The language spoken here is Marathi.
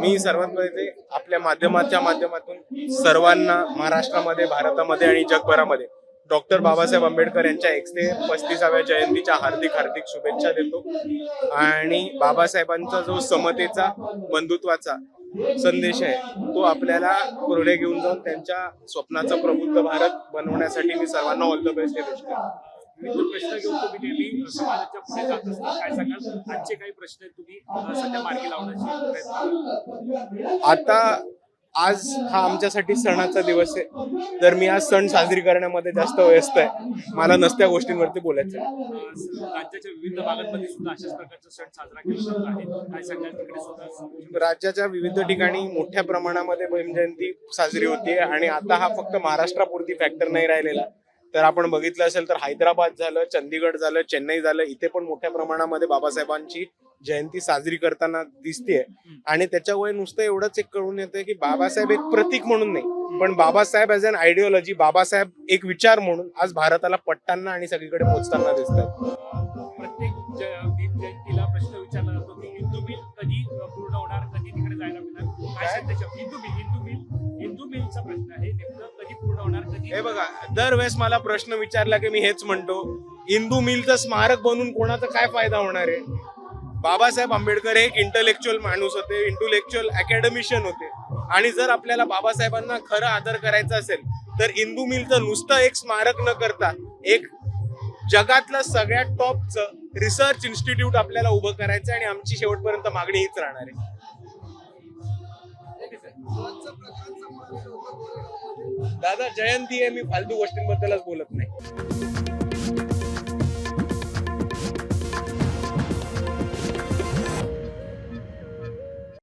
मी सर्वात पहिले आपल्या माध्यमातून सर्वांना महाराष्ट्रामध्ये, भारतामध्ये आणि जगभरामध्ये डॉक्टर बाबासाहेब आंबेडकर यांच्या 135व्या जयंतीच्या हार्दिक हार्दिक शुभेच्छा देतो. आणि बाबासाहेबांचा जो समतेचा, बंधुत्वाचा संदेश आहे तो आपल्याला पुढे घेऊन जाऊन त्यांच्या स्वप्नाचा प्रबुद्ध भारत बनवण्यासाठी मी सर्वांना ऑल द बेस्ट विश करतो. विविध प्रश्न घेऊन तुम्ही नेहमी समाजाच्या पुढे जात असता, काय सांगाल आजचे काही प्रश्न आहेत तुम्ही सध्या मार्गी लावण्याचे प्रयत्न? आता आज हा आमच्यासाठी सणाचा दिवस आहे, तर मी आज सण साजरी करण्यामध्ये जास्त व्यस्त आहे. मला नसत्या गोष्टींवरती बोलायचं आहे. राज्याच्या विविध भागांमध्ये सुद्धा अशाच प्रकारचा सण साजरा केला जात आहे, काय सांगाल तिकडे सुद्धा? राज्याच्या विविध ठिकाणी मोठ्या प्रमाणामध्ये भीमजयंती साजरी होतीये आणि आता हा फक्त महाराष्ट्रापुरती फॅक्टर नाही राहिलेला. तर आपण बघितलं असेल तर हैदराबाद झालं, चंदीगड झालं, चेन्नई झालं, इथे पण मोठ्या प्रमाणामध्ये बाबासाहेबांची जयंती साजरी करताना दिसतेय. आणि त्याच्यामुळे नुसतं एवढंच एक कळून येतंय की बाबासाहेब एक प्रतीक म्हणून नाही, पण Babasaheb as an ideology, Babasaheb एक विचार म्हणून आज भारताला पटताना आणि सगळीकडे पोहोचताना दिसत आहेत. प्रत्येक भीम जयंतीला प्रश्न विचारला जातो की हिंदू बिल कधी पूर्ण होणार, कधी तिकडे जायला मिळणार, काय सध्याच्या हिंदू बिलचा प्रश्न आहे, नेमकं कधी पूर्ण होणार, कधी? हे बघा, दरवेळेस मला प्रश्न विचारला की मी हेच म्हणतो, हिंदू मिलचं स्मारक बनवून कोणाचा काय फायदा होणार आहे? बाबासाहेब आंबेडकर हे एक इंटलेक्च्युअल माणूस होते, इंटलेक्च्युअल अकॅडमिशियन होते. आणि जर आपल्याला बाबासाहेबांना खरं आदर करायचा असेल तर हिंदू मिलचं नुसतं एक स्मारक न करता एक जगातलं सगळ्यात टॉपचं रिसर्च इन्स्टिट्यूट आपल्याला उभं करायचं आणि आमची शेवटपर्यंत मागणी हीच राहणार आहे. दादा, जयंती आहे, मी फालतू गोष्टींबद्दलच बोलत नाही.